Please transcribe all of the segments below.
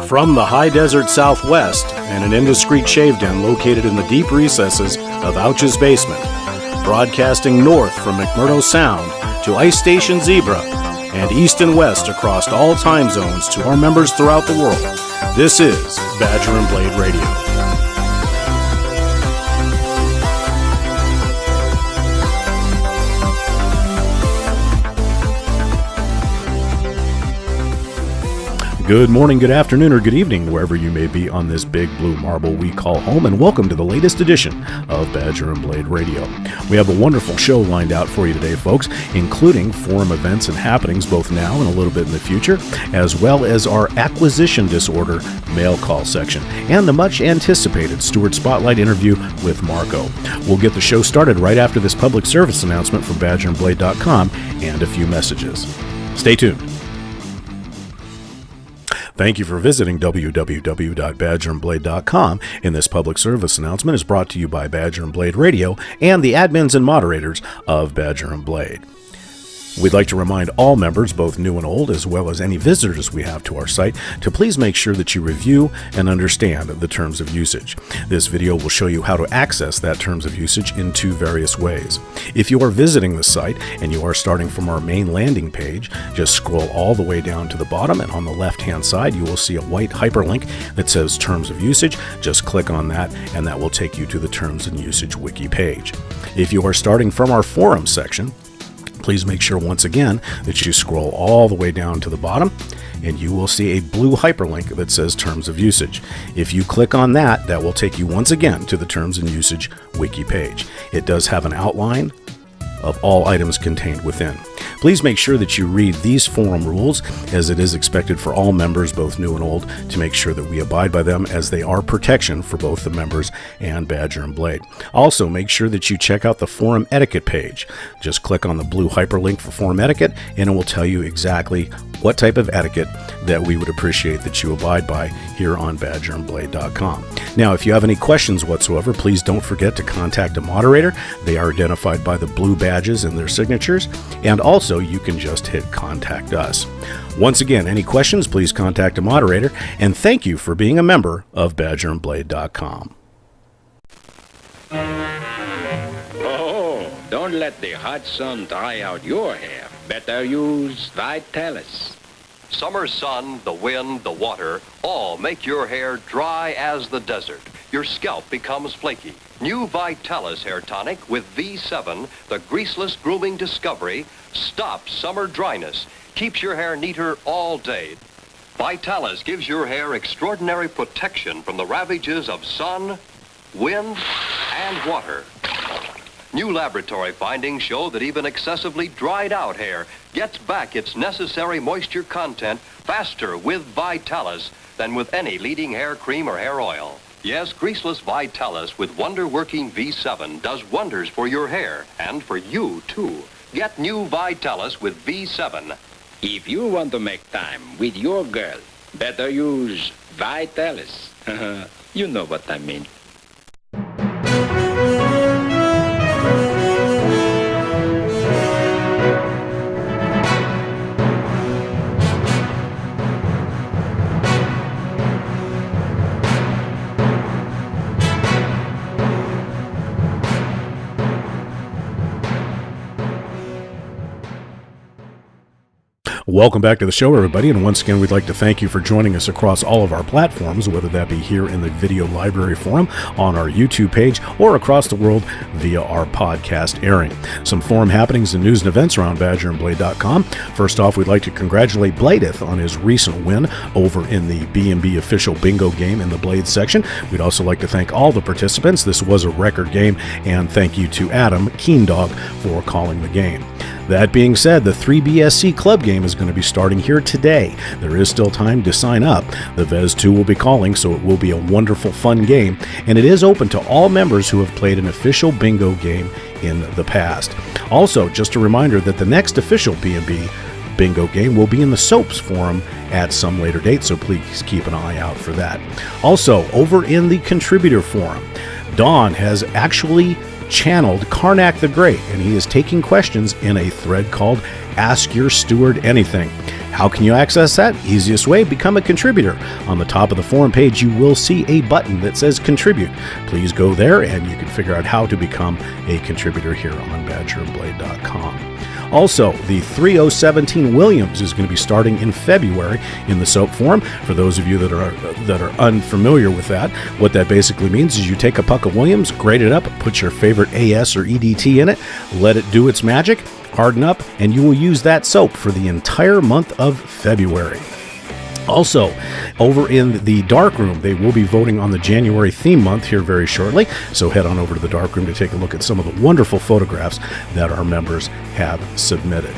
From the high desert southwest and an indiscreet shave den located in the deep recesses of Ouch's basement, broadcasting north from McMurdo Sound to Ice Station Zebra and east and west across all time zones to our members throughout the world, this is Badger and Blade Radio. Good morning, good afternoon, or good evening, wherever you may be on this big blue marble we call home, and welcome to the latest edition of Badger and Blade Radio. We have a wonderful show lined out for you today, folks, including forum events and happenings both now and a little bit in the future, as well as our acquisition disorder mail call section, and the much-anticipated Steward Spotlight interview with Marco. We'll get the show started right after this public service announcement from BadgerandBlade.com and a few messages. Stay tuned. Thank you for visiting www.badgerandblade.com, and this public service announcement is brought to you by Badger and Blade Radio and the admins and moderators of Badger and Blade. We'd like to remind all members, both new and old, as well as any visitors we have to our site, to please make sure that you review and understand the terms of usage. This video will show you how to access that terms of usage in two various ways. If you are visiting the site and you are starting from our main landing page, just scroll all the way down to the bottom, and on the left-hand side you will see a white hyperlink that says Terms of Usage. Just click on that, and that will take you to the Terms and Usage Wiki page. If you are starting from our forum section, please make sure once again that you scroll all the way down to the bottom, and you will see a blue hyperlink that says Terms of Usage. If you click on that, that will take you once again to the Terms and Usage Wiki page. It does have an outline of all items contained within. Please make sure that you read these forum rules, as it is expected for all members, both new and old, to make sure that we abide by them, as they are protection for both the members and Badger and Blade. Also, make sure that you check out the forum etiquette page. Just click on the blue hyperlink for forum etiquette, and it will tell you exactly what type of etiquette that we would appreciate that you abide by here on BadgerandBlade.com. Now, if you have any questions whatsoever, please don't forget to contact a moderator. They are identified by the blue badges in their signatures, and also you can just hit Contact Us. Once again, any questions, please contact a moderator, and thank you for being a member of BadgerandBlade.com. Oh, don't let the hot sun dry out your hair. Better use Vitalis. Summer sun, the wind, the water, all make your hair dry as the desert. Your scalp becomes flaky. New Vitalis Hair Tonic with V7, the greaseless grooming discovery, stops summer dryness, keeps your hair neater all day. Vitalis gives your hair extraordinary protection from the ravages of sun, wind, and water. New laboratory findings show that even excessively dried out hair gets back its necessary moisture content faster with Vitalis than with any leading hair cream or hair oil. Yes, greaseless Vitalis with wonder-working V7 does wonders for your hair and for you, too. Get new Vitalis with V7. If you want to make time with your girl, better use Vitalis. You know what I mean. Welcome back to the show, everybody, and once again, we'd like to thank you for joining us across all of our platforms, whether that be here in the Video Library Forum, on our YouTube page, or across the world via our podcast airing. Some forum happenings and news and events around BadgerandBlade.com. First off, we'd like to congratulate Bladeth on his recent win over in the B&B official bingo game in the Blade section. We'd also like to thank all the participants. This was a record game, and thank you to Adam Keendog for calling the game. That being said, the 3BSC club game is going to be starting here today. There is still time to sign up. The Vez 2 will be calling, so it will be a wonderful, fun game, and it is open to all members who have played an official bingo game in the past. Also, just a reminder that the next official B&B bingo game will be in the Soaps Forum at some later date, so please keep an eye out for that. Also, over in the Contributor Forum, Dawn has actually channeled Karnak the Great, and he is taking questions in a thread called Ask Your Steward Anything. How can you access that? Easiest way, become a contributor. On the top of the forum page, you will see a button that says Contribute. Please go there and you can figure out how to become a contributor here on BadgerandBlade.com. Also, the 3017 Williams is going to be starting in February in the soap form. For those of you that are unfamiliar with that, what that basically means is you take a puck of Williams, grate it up, put your favorite AS or EDT in it, let it do its magic, harden up, and you will use that soap for the entire month of February. Also, over in the dark room, they will be voting on the January theme month here very shortly, so head on over to the dark room to take a look at some of the wonderful photographs that our members have submitted.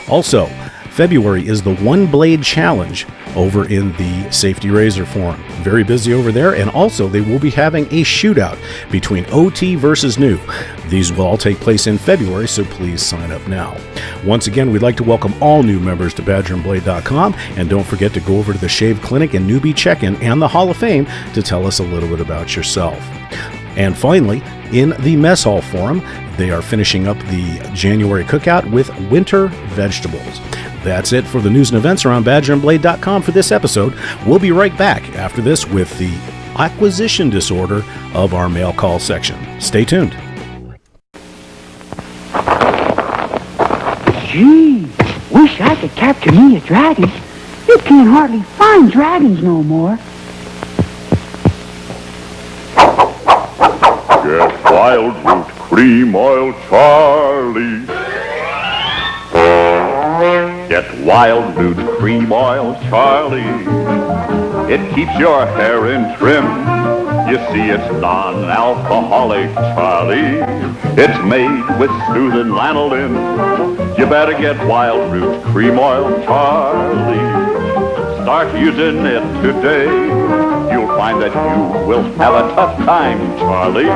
Also, February is the One Blade Challenge over in the Safety Razor forum. Very busy over there, and also they will be having a shootout between OT versus new. These will all take place in February, so please sign up now. Once again, we'd like to welcome all new members to BadgerandBlade.com, and don't forget to go over to the Shave Clinic and Newbie Check-In and the Hall of Fame to tell us a little bit about yourself. And finally, in the Mess Hall forum, they are finishing up the January cookout with winter vegetables. That's it for the news and events around BadgerandBlade.com for this episode. We'll be right back after this with the acquisition disorder of our mail call section. Stay tuned. Gee, wish I could capture me a dragon. You can't hardly find dragons no more. Get wild root cream oil, Charlie. Get wild root cream oil, Charlie. It keeps your hair in trim. You see, it's non-alcoholic, Charlie. It's made with soothing lanolin. You better get wild root cream oil, Charlie. Start using it today. You'll find that you will have a tough time, Charlie,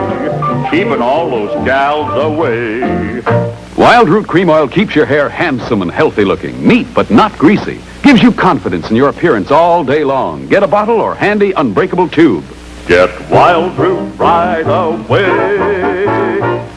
keeping all those gals away. Wild Root Cream Oil keeps your hair handsome and healthy looking, neat but not greasy. Gives you confidence in your appearance all day long. Get a bottle or handy unbreakable tube. Get Wild Root right away.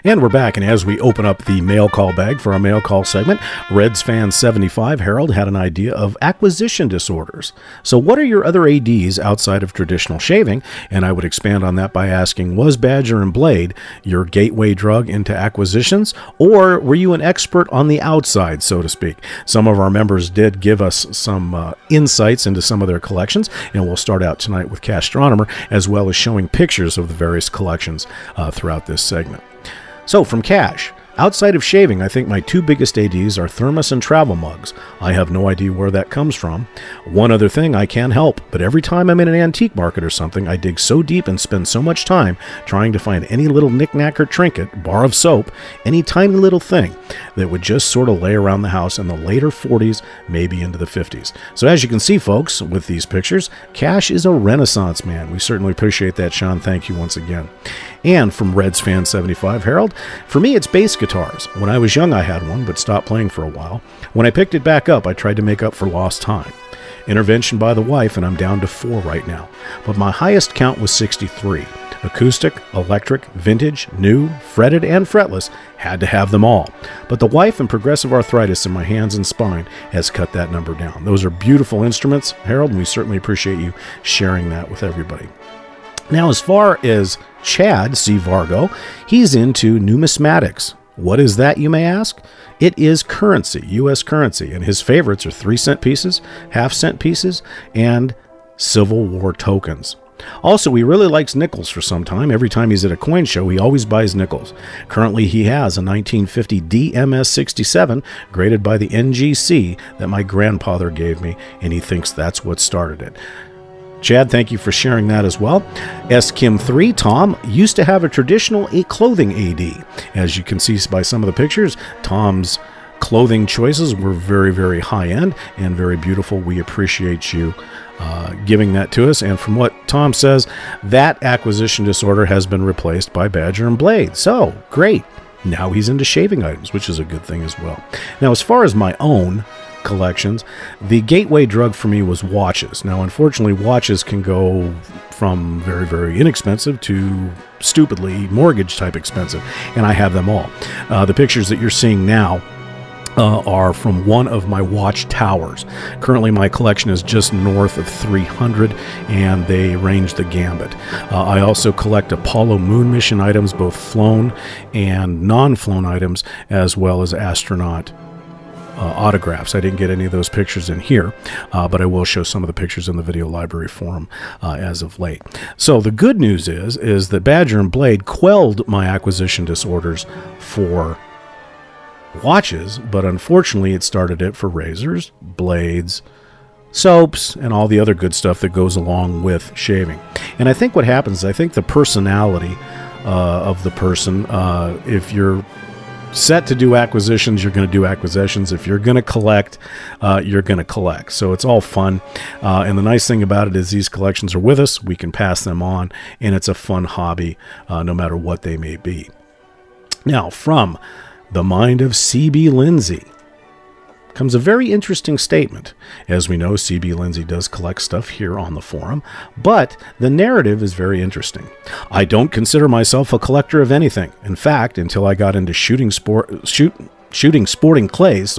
And we're back, and as we open up the mail call bag for our mail call segment, Reds fan 75 Harold had an idea of acquisition disorders. So what are your other ADs outside of traditional shaving? And I would expand on that by asking, was Badger and Blade your gateway drug into acquisitions, or were you an expert on the outside, so to speak? Some of our members did give us some insights into some of their collections, and we'll start out tonight with Castronomer, as well as showing pictures of the various collections throughout this segment. So, from Cash, outside of shaving, I think my two biggest ADs are thermos and travel mugs. I have no idea where that comes from. One other thing, I can't help, but every time I'm in an antique market or something, I dig so deep and spend so much time trying to find any little knick-knack or trinket, bar of soap, any tiny little thing that would just sort of lay around the house in the later 40s, maybe into the 50s. So as you can see, folks, with these pictures, Cash is a Renaissance man. We certainly appreciate that, Sean. Thank you once again. And from Reds fan 75 Harold, for me it's bass guitars. When I was young I had one, but stopped playing for a while. When I picked it back up, I tried to make up for lost time. Intervention by the wife, and I'm down to 4 right now. But my highest count was 63. Acoustic, electric, vintage, new, fretted, and fretless, had to have them all. But the wife and progressive arthritis in my hands and spine has cut that number down. Those are beautiful instruments, Harold, and we certainly appreciate you sharing that with everybody. Now, as far as Chad C. Vargo, he's into numismatics. What is that, you may ask? It is currency, U.S. currency, and his favorites are 3-cent pieces, half-cent pieces, and Civil War tokens. Also, he really likes nickels for some time. Every time he's at a coin show, he always buys nickels. Currently, he has a 1950 DMS 67 graded by the NGC that my grandfather gave me, and he thinks that's what started it. Chad, thank you for sharing that as well. S. Kim 3, Tom, used to have a traditional clothing AD. As you can see by some of the pictures, Tom's clothing choices were very, very high-end and very beautiful. We appreciate you giving that to us. And from what Tom says, that acquisition disorder has been replaced by Badger and Blade. So, great. Now he's into shaving items, which is a good thing as well. Now, as far as my own collections, the gateway drug for me was watches. Now, unfortunately, watches can go from very, very inexpensive to stupidly mortgage-type expensive, and I have them all. The pictures that you're seeing now are from one of my watch towers. Currently, my collection is just north of 300, and they range the gambit. I also collect Apollo moon mission items, both flown and non-flown items, as well as astronaut autographs. I didn't get any of those pictures in here, but I will show some of the pictures in the video library forum as of late. So the good news is that Badger and Blade quelled my acquisition disorders for watches, but unfortunately it started it for razors, blades, soaps, and all the other good stuff that goes along with shaving. And I think what happens, I think the personality of the person, if you're set to do acquisitions, you're going to do acquisitions. If you're going to collect, you're going to collect. So it's all fun. And the nice thing about it is these collections are with us. We can pass them on, and it's a fun hobby no matter what they may be. Now, from the mind of C.B. Lindsay comes a very interesting statement. As we know, C.B. Lindsay does collect stuff here on the forum, but the narrative is very interesting. I don't consider myself a collector of anything. In fact, until I got into shooting sporting clays,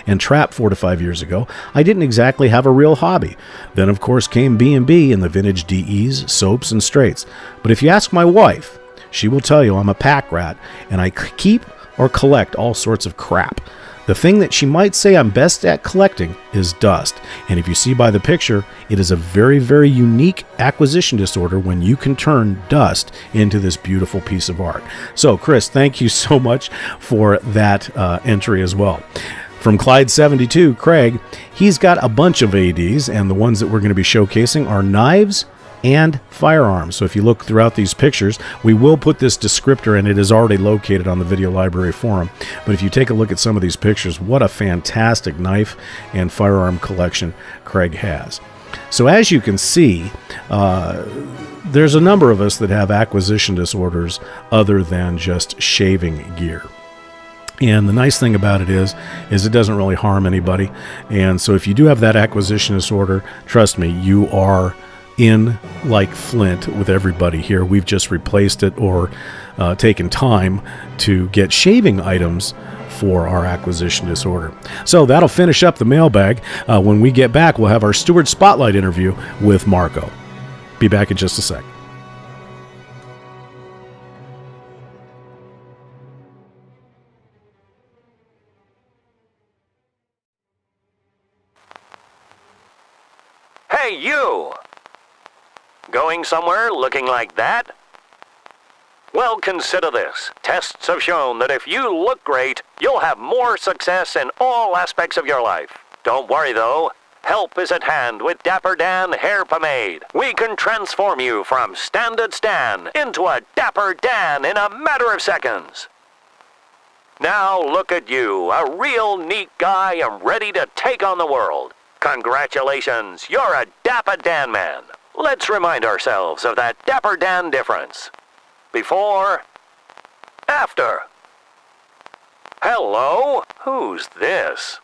and trap 4 to 5 years ago, I didn't exactly have a real hobby. Then, of course, came B&B and the vintage DEs, soaps, and straights. But if you ask my wife, she will tell you I'm a pack rat, and I keep or collect all sorts of crap. The thing that she might say I'm best at collecting is dust. And if you see by the picture, it is a very, very unique acquisition disorder when you can turn dust into this beautiful piece of art. So, Chris, thank you so much for that entry as well. From Clyde72, Craig, he's got a bunch of ADs, and the ones that we're going to be showcasing are knives and firearms. So if you look throughout these pictures, we will put this descriptor, and it is already located on the video library forum. But if you take a look at some of these pictures, what a fantastic knife and firearm collection Craig has. So as you can see, there's a number of us that have acquisition disorders other than just shaving gear. And the nice thing about it is it doesn't really harm anybody. And so if you do have that acquisition disorder, trust me, you are in like Flint with everybody here. We've just replaced it or taken time to get shaving items for our acquisition disorder. So that'll finish up the mailbag. When we get back, we'll have our Steward Spotlight interview with Marco. Be back in just a sec. Hey, you! Going somewhere looking like that? Well, consider this. Tests have shown that if you look great, you'll have more success in all aspects of your life. Don't worry, though. Help is at hand with Dapper Dan Hair Pomade. We can transform you from Standard Stan into a Dapper Dan in a matter of seconds. Now look at you, a real neat guy and ready to take on the world. Congratulations, you're a Dapper Dan man. Let's remind ourselves of that Dapper Dan difference. Before, after. Hello? Who's this?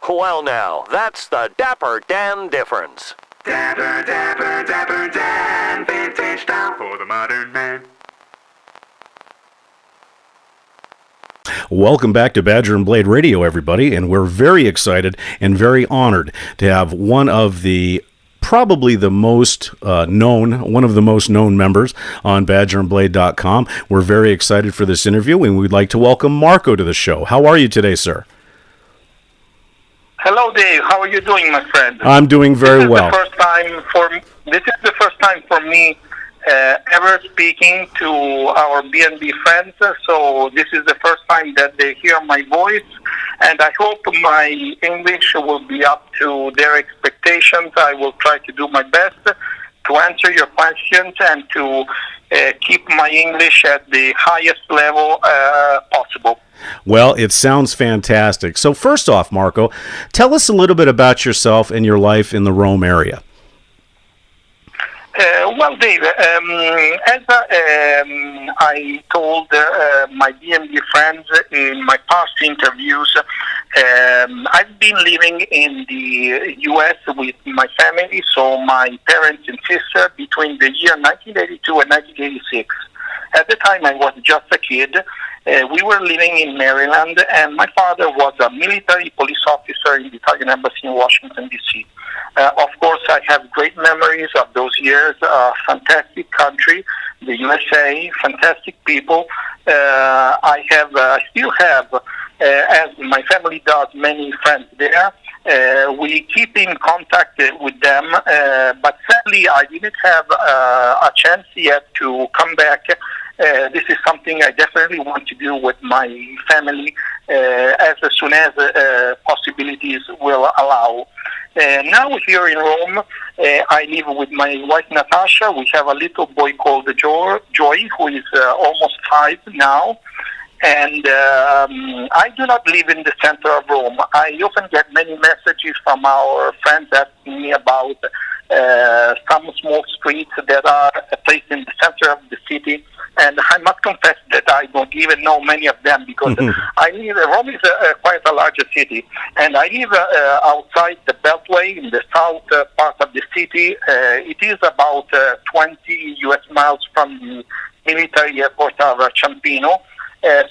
Well now, that's the Dapper Dan difference. Dapper, Dapper, Dapper Dan, vintage style for the modern man. Welcome back to Badger and Blade Radio, everybody, and we're very excited and very honored to have probably the most one of the most known members on badgerandblade.com. We're very excited for this interview, and we'd like to welcome Marco to the show. How are you today, sir? Hello, Dave. How are you doing, my friend? I'm doing very well. This is the first time for me ever speaking to our B&B friends, so this is the first time that they hear my voice, and I hope my English will be up to their expectations. I will try to do my best to answer your questions and to keep my English at the highest level possible. Well, it sounds fantastic. So first off, Marco, tell us a little bit about yourself and your life in the Rome area. Well, Dave, as I told my B&B friends in my past interviews, I've been living in the U.S. with my family, so my parents and sister, between the year 1982 and 1986. At the time, I was just a kid. We were living in Maryland, and my father was a military police officer in the Italian Embassy in Washington, D.C. Of course, I have great memories of those years. Fantastic country, the USA, fantastic people. I still have, as my family does, many friends there. We keep in contact with them, but sadly, I didn't have a chance yet to come back. This is something I definitely want to do with my family as soon as possibilities will allow. Now here in Rome, I live with my wife Natasha. We have a little boy called Joy, who is almost 5 now. And I do not live in the center of Rome. I often get many messages from our friends asking me about some small streets that are placed in the center of the city. And I must confess that I don't even know many of them because Rome is quite a larger city. And I live outside the Beltway in the south part of the city. It is about 20 U.S. miles from the military airport of Ciampino.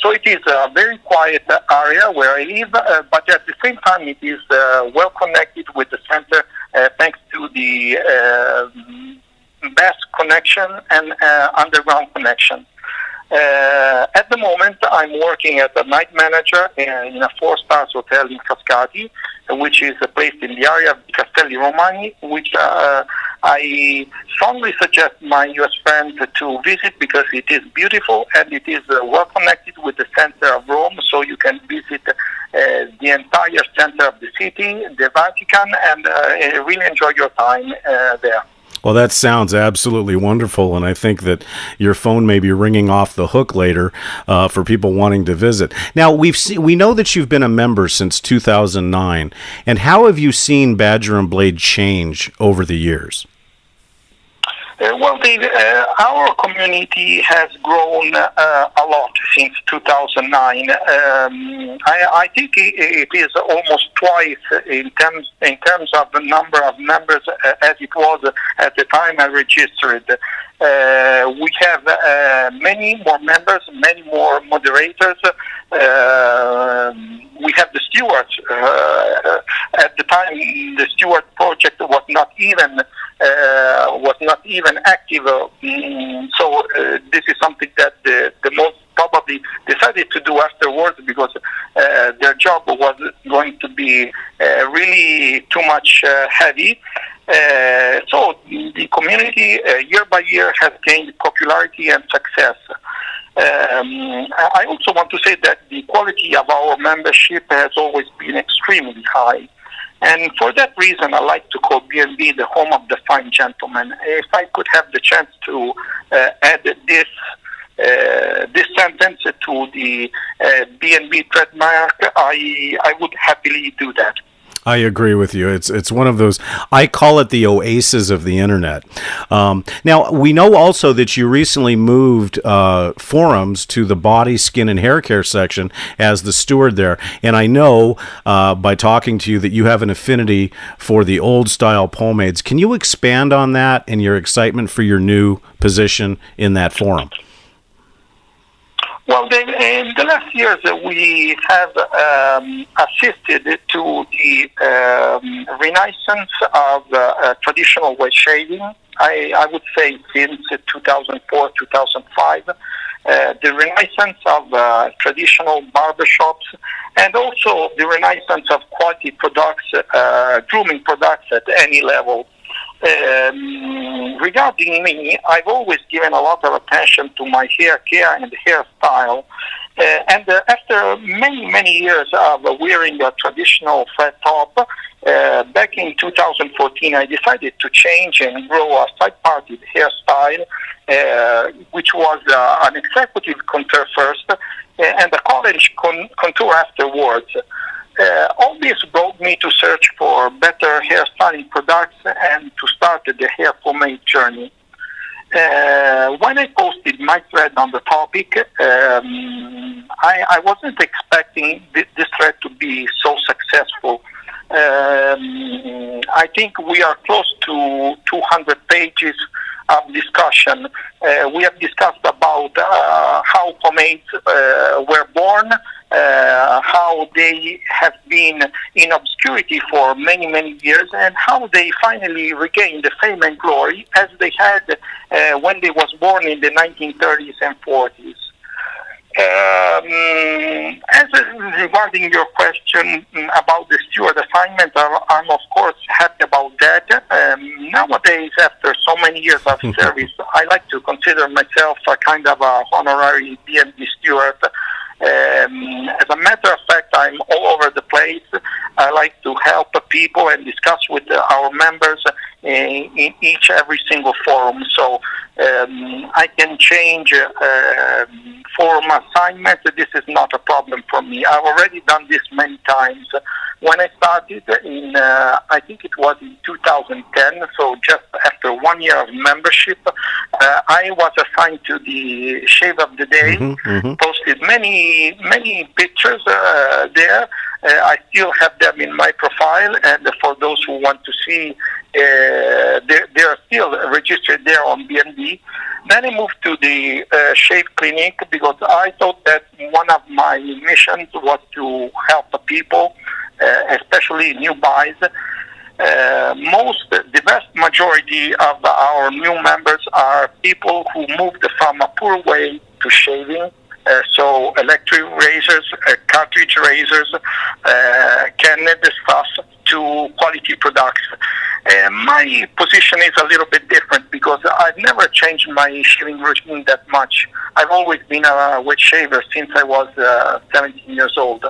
So it is a very quiet area where I live, but at the same time it is well connected with the center thanks to the bus connection and underground connection. At the moment, I'm working as a night manager in a 4-star hotel in Frascati, which is placed in the area of Castelli Romani, which I strongly suggest my U.S. friends to visit because it is beautiful and it is well connected with the center of Rome, so you can visit the entire center of the city, the Vatican, and really enjoy your time there. Well, that sounds absolutely wonderful, and I think that your phone may be ringing off the hook later for people wanting to visit. Now, we know that you've been a member since 2009, and how have you seen Badger and Blade change over the years? Well, Dave, our community has grown a lot since 2009. I think it is almost twice in terms of the number of members as it was at the time I registered. We have many more members, many more moderators. We have the stewards. At the time, the steward project was not even active. So this is something that the most probably decided to do afterwards because their job was going to be really too much heavy. So the community year by year has gained popularity and success. I also want to say that the quality of our membership has always been extremely high. And for that reason, I like to call B&B the home of the fine gentleman. If I could have the chance to add this sentence to the B&B trademark, I would happily do that. I agree with you. It's one of those, I call it the oasis of the internet. Now, we know also that you recently moved forums to the body, skin, and hair care section as the steward there. And I know by talking to you that you have an affinity for the old style pomades. Can you expand on that and your excitement for your new position in that forum? Well, in the last years, we have assisted to the renaissance of traditional wet shaving. I would say since 2004, 2005, the renaissance of traditional barbershops, and also the renaissance of quality products, grooming products at any level. Regarding me, I've always given a lot of attention to my hair care and hairstyle. And after many years of wearing a traditional flat top, back in 2014, I decided to change and grow a side-parted hairstyle, which was an executive contour first and a college contour afterwards. All this brought me to search for better hairstyling products and to start the hair pomade journey. when I posted my thread on the topic, I wasn't expecting this thread to be so successful. I think we are close to 200 pages of discussion. We have discussed about how pomades were born, how they have been in obscurity for many, many years, and how they finally regained the fame and glory as they had when they was born in the 1930s and 40s. As regarding your question about the steward assignment, I'm of course happy about that. Nowadays, after so many years of service, I like to consider myself a kind of a honorary B&B steward. As a matter of fact, I'm all over the place. I like to help people and discuss with our members in every single forum. So I can change forum assignment. This is not a problem for me. I've already done this many times. When I started in, I think it was in 2010, so just after 1 year of membership, I was assigned to the Shave of the Day, posted many pictures there. I still have them in my profile, and for those who want to see, they are still registered there on B&B. Then I moved to the shave clinic because I thought that one of my missions was to help the people, especially new buys. The vast majority of our new members are people who moved from a poor way to shaving. So electric razors, cartridge razors, canned stuff to quality products. My position is a little bit different because I've never changed my shaving routine that much. I've always been a wet shaver since I was 17 years old.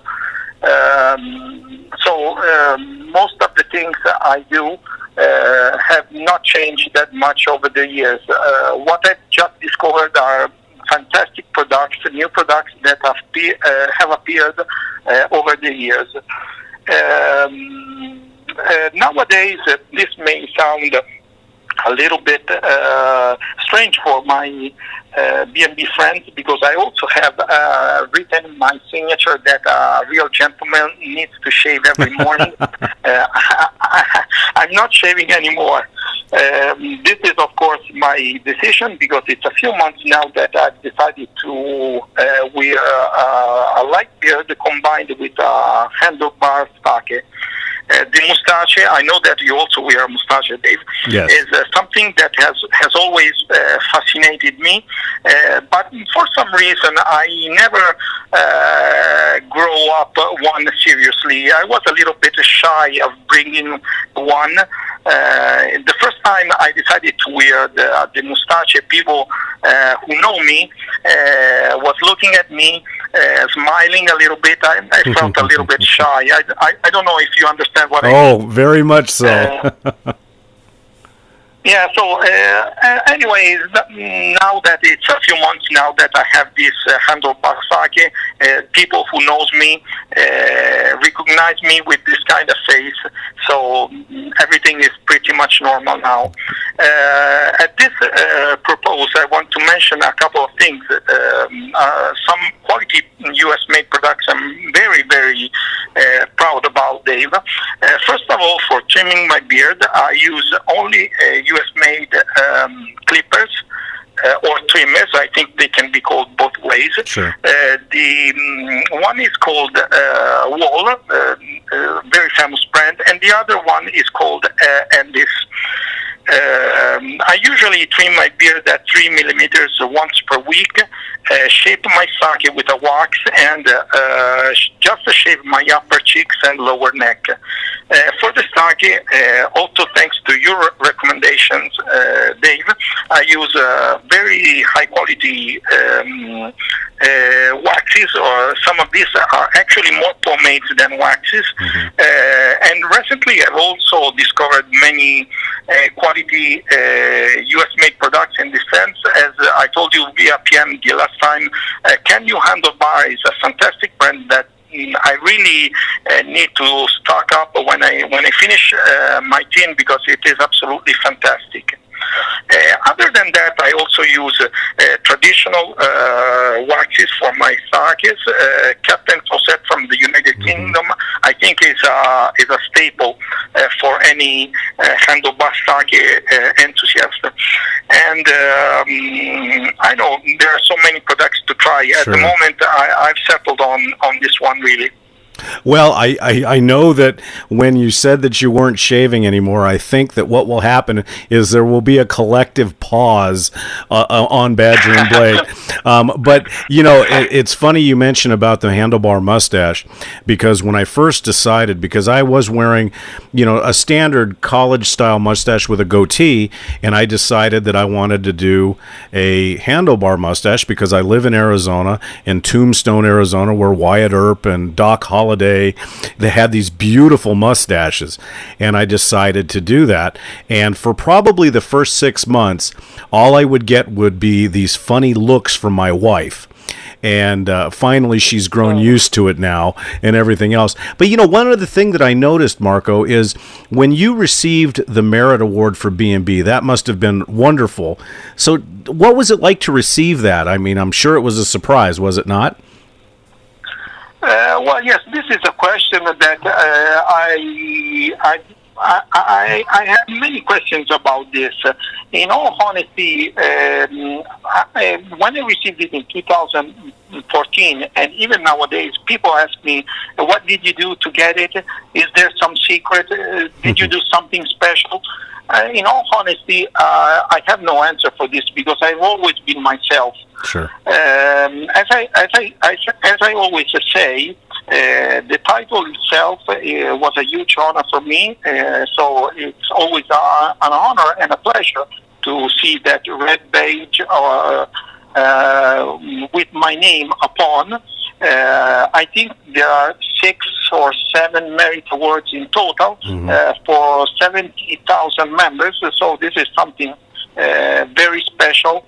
Most of the things I do have not changed that much over the years. What I've just discovered are fantastic products, new products that have appeared over the years. Nowadays, this may sound a little bit strange for my B&B friends because I also have written in my signature that a real gentleman needs to shave every morning. I'm not shaving anymore. This is, of course, my decision because it's a few months now that I've decided to wear a light beard combined with a handlebar stake. The mustache, I know that you also wear a mustache, Dave, yes, is something that has always fascinated me. But for some reason, I never grew up one seriously. I was a little bit shy of bringing one. The first time I decided to wear the mustache, people who know me was looking at me, smiling a little bit. I felt a little bit shy. I don't know if you understand what I mean. Oh, very much so. Yeah, so anyways, now that it's a few months now that I have this handlebar sake, people who knows me recognize me with this kind of face, so everything is pretty much normal now. At this purpose, I want to mention a couple of things. Some quality U.S.-made products I'm very, very proud about, Dave. First of all, for trimming my beard, I use only U.S.-made clippers or trimmers. I think they can be called both ways. Sure. The one is called Wall, very famous brand, and the other one is called Andis. I usually trim my beard at 3 millimeters once per week, shape my sake with a wax, and just shave my upper cheeks and lower neck. For the sake, also thanks to your recommendations, Dave, I use very high quality waxes, or some of these are actually more pomades than waxes. And recently I've also discovered many quality US-made products in this sense. As I told you via PM the last time, Can You Handlebar is a fantastic brand that I really need to stock up when I finish my tin, because it is absolutely fantastic. Other than that, I also use traditional waxes for my sakes. Captain Fawcett from the United Kingdom, I think, is a staple for any handlebar sake enthusiast. And I know there are so many products to try. At the moment, I've settled on this one, really. Well, I know that when you said that you weren't shaving anymore, I think that what will happen is there will be a collective pause on Badger and Blade. But, you know, it's funny you mention about the handlebar mustache, because when I first decided, because I was wearing, you know, a standard college-style mustache with a goatee, and I decided that I wanted to do a handlebar mustache because I live in Arizona, in Tombstone, Arizona, where Wyatt Earp and Doc Holliday, they had these beautiful mustaches, and I decided to do that. And for probably the first 6 months, all I would get would be these funny looks from my wife. And finally, she's grown used to it now and everything else. But, you know, one other thing that I noticed, Marco, is when you received the Merit Award for B&B, that must have been wonderful. So what was it like to receive that? I mean, I'm sure it was a surprise, was it not? Well, yes, this is a question that I have many questions about this. In all honesty, when I received it in 2014, and even nowadays, people ask me, what did you do to get it? Is there some secret? Did you do something special? In all honesty, I have no answer for this because I've always been myself. Sure. As I always say, the title itself was a huge honor for me. So it's always an honor and a pleasure to see that red badge with my name upon. I think there are 6 or 7 merit awards in total for 70,000 members. So this is something very special.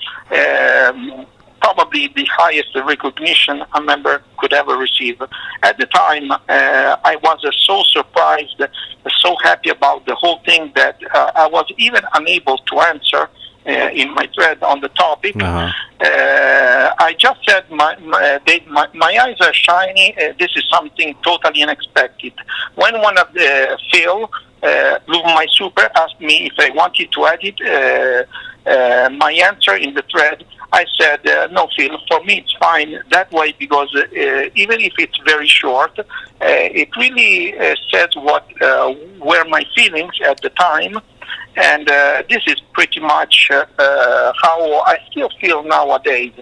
Probably the highest recognition a member could ever receive. At the time, I was so surprised, so happy about the whole thing that I was even unable to answer in my thread on the topic. I just said, my eyes are shiny. This is something totally unexpected. When one of the Phil, my super, asked me if I wanted to edit my answer in the thread, I said, no, Phil, for me it's fine that way, because even if it's very short, it really says what were my feelings at the time. And this is pretty much how I still feel nowadays.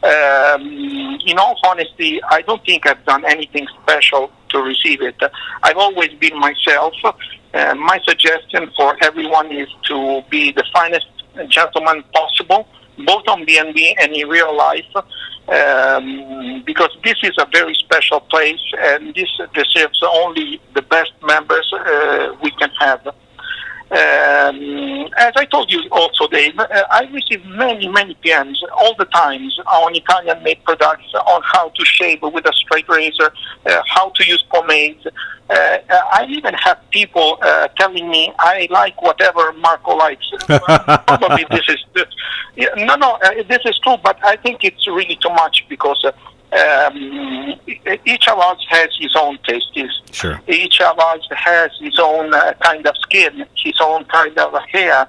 In all honesty, I don't think I've done anything special to receive it. I've always been myself. My suggestion for everyone is to be the finest gentleman possible, both on B&B and in real life, because this is a very special place, and this deserves only the best members we can have. As I told you also, Dave, I receive many PMs all the times on Italian-made products, on how to shave with a straight razor, how to use pomades. I even have people telling me, I like whatever Marco likes. Probably this is... this is true, but I think it's really too much, because each of us has his own tastes. Sure. Each of us has his own kind of skin, his own kind of hair.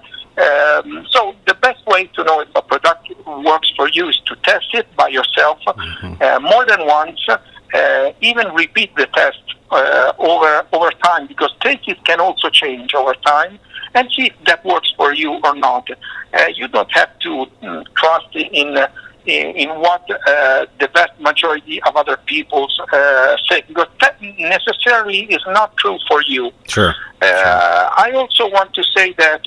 So the best way to know if a product works for you is to test it by yourself more than once. Even repeat the test over time, because tastes can also change over time, and see if that works for you or not. You don't have to trust in what the vast majority of other people say, because that necessarily is not true for you. Sure. I also want to say that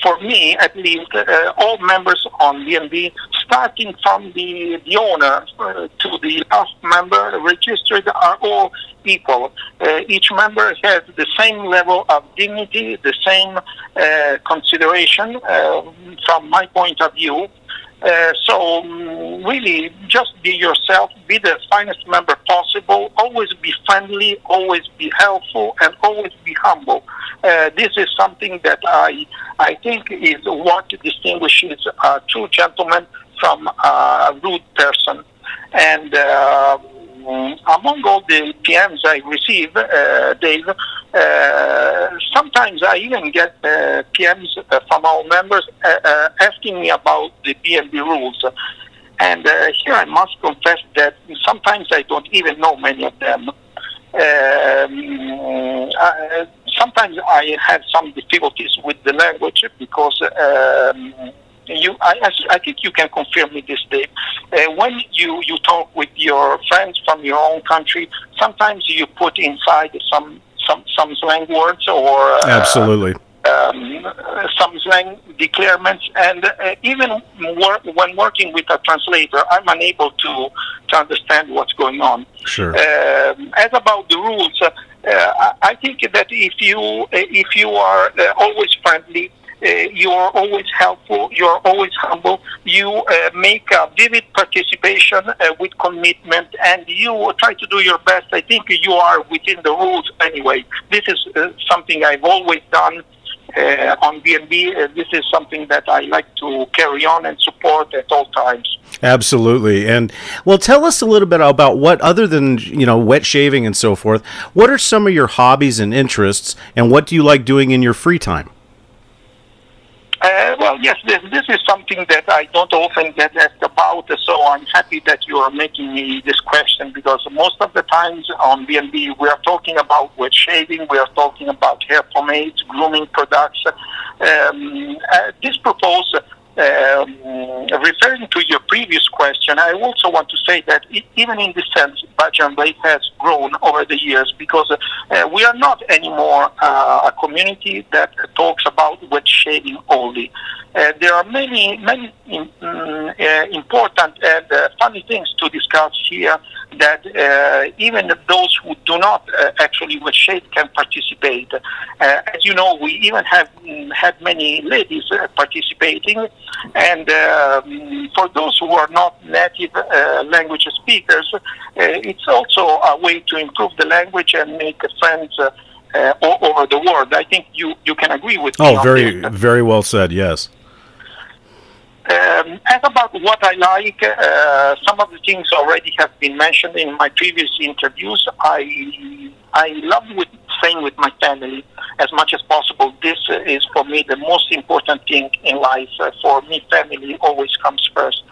for me, at least, all members on B&B, starting from the owner to the last member registered, are all equal. Each member has the same level of dignity, the same consideration from my point of view. Really, just be yourself, be the finest member possible, always be friendly, always be helpful, and always be humble. This is something that I think is what distinguishes a true gentleman from a rude person. And among all the PMs I receive, Dave, sometimes I even get PMs from our members asking me about the B&B rules. And here I must confess that sometimes I don't even know many of them. Sometimes I have some difficulties with the language because I think you can confirm me this, Dave. When you talk with your friends from your own country, sometimes you put inside some slang words or absolutely some slang declarements, and even when working with a translator, I'm unable to understand what's going on. Sure. As about the rules, I think that if you are always friendly, you're always helpful, you're always humble, you make a vivid participation with commitment, and you try to do your best, I think you are within the rules anyway. This is something I've always done on B&B. This is something that I like to carry on and support at all times. Absolutely. And well, tell us a little bit about what, other than, wet shaving and so forth, what are some of your hobbies and interests, and what do you like doing in your free time? Well, yes, this is something that I don't often get asked about, so I'm happy that you are making me this question, because most of the times on B&B we are talking about wet shaving, we are talking about hair pomades, grooming products. This proposal, referring to your previous question, I also want to say that even in this sense, Badger and Blade has grown over the years, because we are not anymore a community that talks about wet shaving only. There are many important and funny things to discuss here, that even those who do not actually wet shave can participate. As you know, we even have had many ladies participating, and for those who are not native language speakers, it's also a way to improve the language and make friends all over the world. I think you can agree with me. Oh, very well said, yes. As about what I like, some of the things already have been mentioned in my previous interviews. I love staying with my family as much as possible. This is for me the most important thing in life. For me, family always comes first.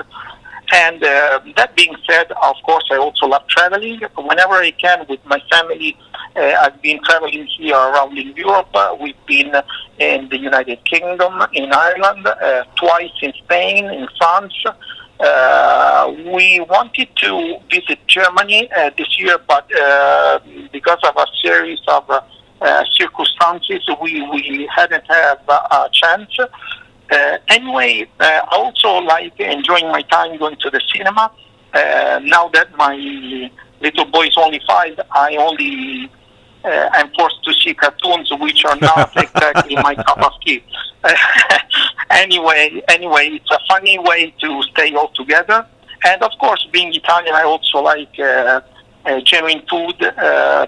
And that being said, of course, I also love traveling. Whenever I can with my family, I've been traveling here around in Europe. We've been in the United Kingdom, in Ireland, twice in Spain, in France. We wanted to visit Germany this year, but because of a series of circumstances, we hadn't had a chance. Anyway, I also like enjoying my time going to the cinema. Now that my little boy is only 5, I'm forced to see cartoons which are not exactly my cup of tea. Anyway, it's a funny way to stay all together. And of course, being Italian, I also like genuine food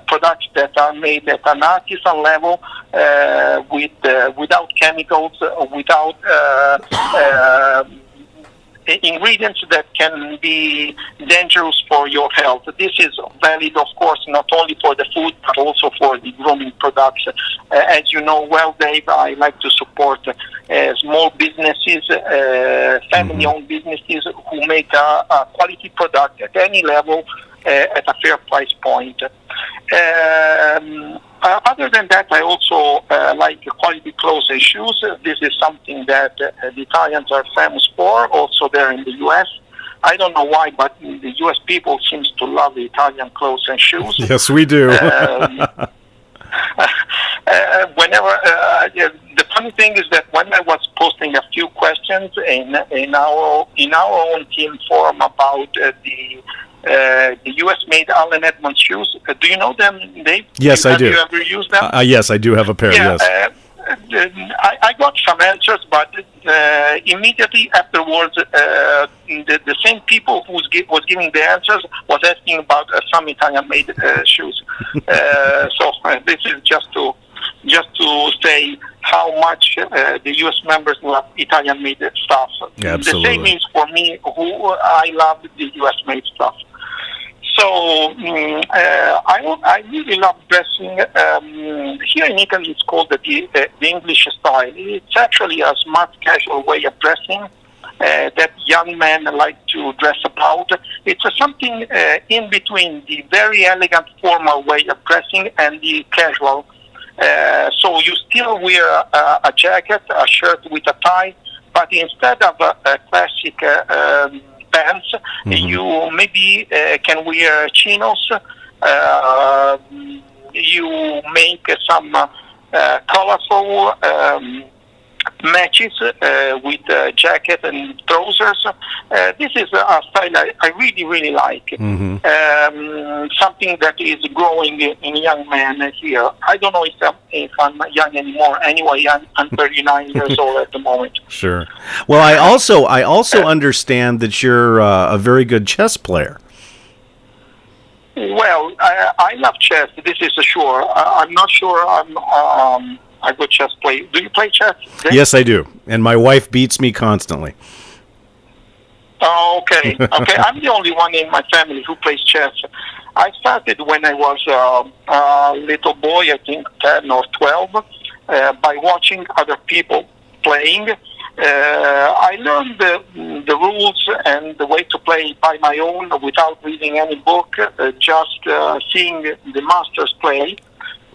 products that are made at an artisan level, without chemicals, without ingredients that can be dangerous for your health. This is valid, of course, not only for the food, but also for the grooming products. As you know well, Dave, I like to support small businesses, family-owned businesses who make a quality product at any level, at a fair price point. Other than that, I also like quality clothes and shoes. This is something that the Italians are famous for, also there in the U.S. I don't know why, but the U.S. people seems to love the Italian clothes and shoes. Yes, we do. The funny thing is that when I was posting a few questions in our own team forum about the U.S.-made Allen Edmonds shoes. Do you know them, Dave? Yes, I do. Have you ever used them? Yes, I do have a pair, yes. I got some answers, but immediately afterwards, the same people who was giving the answers was asking about some Italian-made shoes. So this is just to say how much the U.S. members love Italian-made stuff. Absolutely. The same is for me, who I love the U.S.-made stuff. So I really love dressing. Here in Italy, it's called the English style. It's actually a smart, casual way of dressing that young men like to dress about. It's something in between the very elegant, formal way of dressing and the casual. So you still wear a jacket, a shirt with a tie, but instead of a classic pants, you maybe can wear chinos. You make some colorful matches with jacket and trousers. This is a style I really, really like. Something that is growing in young men here. I don't know if I'm young anymore. Anyway, I'm 39 years old at the moment. Sure. Well, I also understand that you're a very good chess player. Well, I love chess. This is sure. I'm not sure I'm a good chess player. Do you play chess? Yes, I do. And my wife beats me constantly. Oh, okay. Okay, I'm the only one in my family who plays chess. I started when I was a little boy, I think 10 or 12, by watching other people playing. I learned the rules and the way to play by my own without reading any book, just seeing the masters play.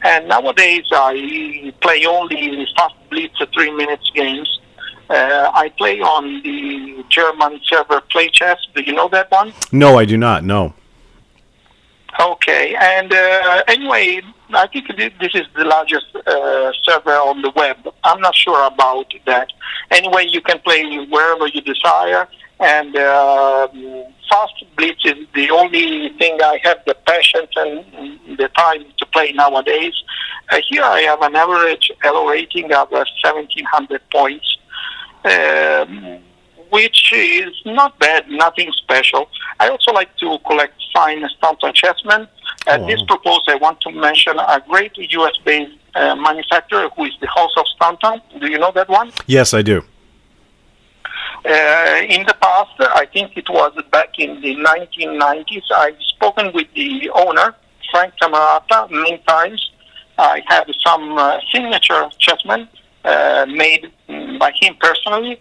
And nowadays I play only fast blitz 3 minutes games. I play on the German server Play Chess. Do you know that one? No, I do not. No. Okay. And anyway, I think this is the largest server on the web. I'm not sure about that. Anyway, you can play wherever you desire. And fast blitz is the only thing I have the patience and the time to play nowadays. Here I have an average Elo rating of 1,700 points, which is not bad, nothing special. I also like to collect fine Stanton chessmen. At this purpose, I want to mention a great US-based manufacturer who is the House of Stanton. Do you know that one? Yes, I do. In the past, I think it was back in the 1990s, I've spoken with the owner, Frank Camerata, many times. I had some signature chessmen made by him personally.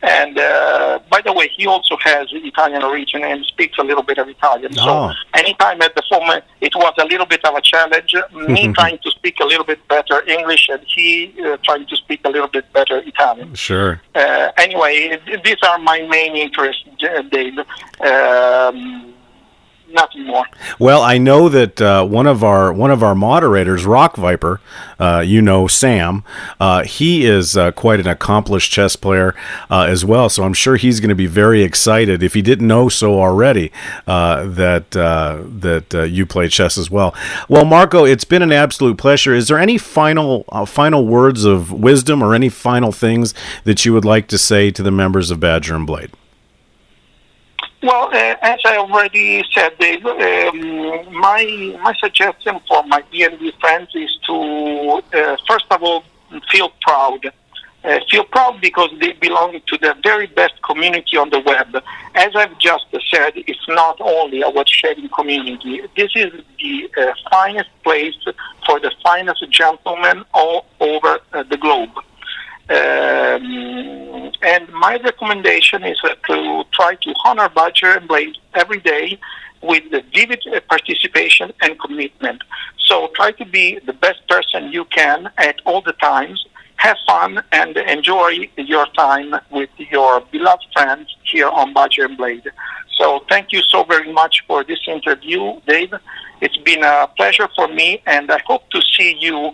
And by the way, he also has Italian origin and speaks a little bit of Italian. So anytime at the phone, it was a little bit of a challenge. Me trying to speak a little bit better English and he trying to speak a little bit better Italian. Sure. Anyway, these are my main interests, Dave. Nothing more. Well, I know that one of our moderators, Rock Viper, Sam, he is quite an accomplished chess player as well. So I'm sure he's going to be very excited, if he didn't know so already, that you play chess as well. Well, Marco, it's been an absolute pleasure. Is there any final words of wisdom or any final things that you would like to say to the members of Badger and Blade? Well, as I already said, Dave, my suggestion for my B&B friends is to, first of all, feel proud. Feel proud because they belong to the very best community on the web. As I've just said, it's not only a web-sharing community. This is the finest place for the finest gentlemen all over the globe. And my recommendation is to try to honor Badger and Blade every day with the vivid participation and commitment. So try to be the best person you can at all the times. Have fun and enjoy your time with your beloved friends here on Badger and Blade. So thank you so very much for this interview, Dave. It's been a pleasure for me, and I hope to see you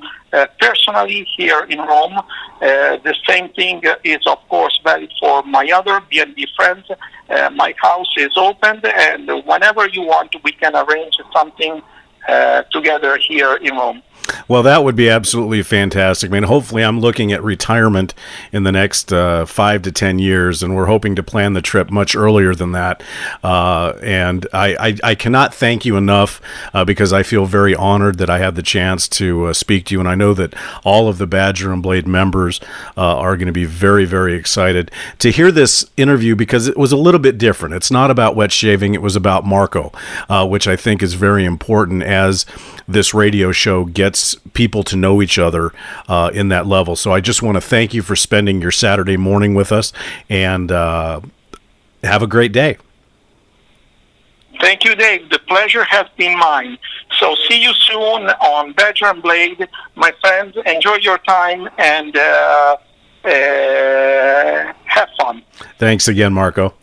personally here in Rome. The same thing is, of course, valid for my other B&B friends. My house is open, and whenever you want, we can arrange something together here in Rome. Well, that would be absolutely fantastic. I mean, hopefully I'm looking at retirement in the next 5 to 10 years, and we're hoping to plan the trip much earlier than that. And I cannot thank you enough because I feel very honored that I had the chance to speak to you, and I know that all of the Badger and Blade members are going to be very, very excited to hear this interview because it was a little bit different. It's not about wet shaving. It was about Marco, which I think is very important as this radio show gets people to know each other in that level. So I just want to thank you for spending your Saturday morning with us, and have a great day. Thank you, Dave. The pleasure has been mine. So see you soon on Badger and Blade. My friends, enjoy your time and have fun. Thanks again, Marco.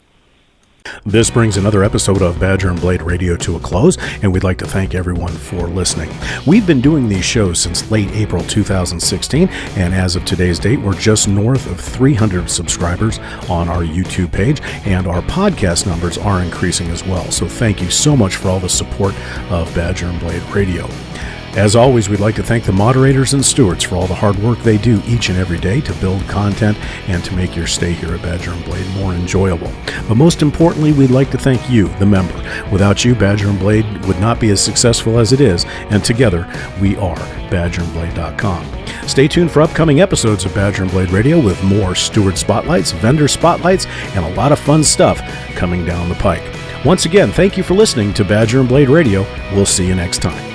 This brings another episode of Badger and Blade Radio to a close, and we'd like to thank everyone for listening. We've been doing these shows since late April 2016, and as of today's date, we're just north of 300 subscribers on our YouTube page, and our podcast numbers are increasing as well. So thank you so much for all the support of Badger and Blade Radio. As always, we'd like to thank the moderators and stewards for all the hard work they do each and every day to build content and to make your stay here at Badger and Blade more enjoyable. But most importantly, we'd like to thank you, the member. Without you, Badger and Blade would not be as successful as it is, and together we are BadgerandBlade.com. Stay tuned for upcoming episodes of Badger and Blade Radio with more steward spotlights, vendor spotlights, and a lot of fun stuff coming down the pike. Once again, thank you for listening to Badger and Blade Radio. We'll see you next time.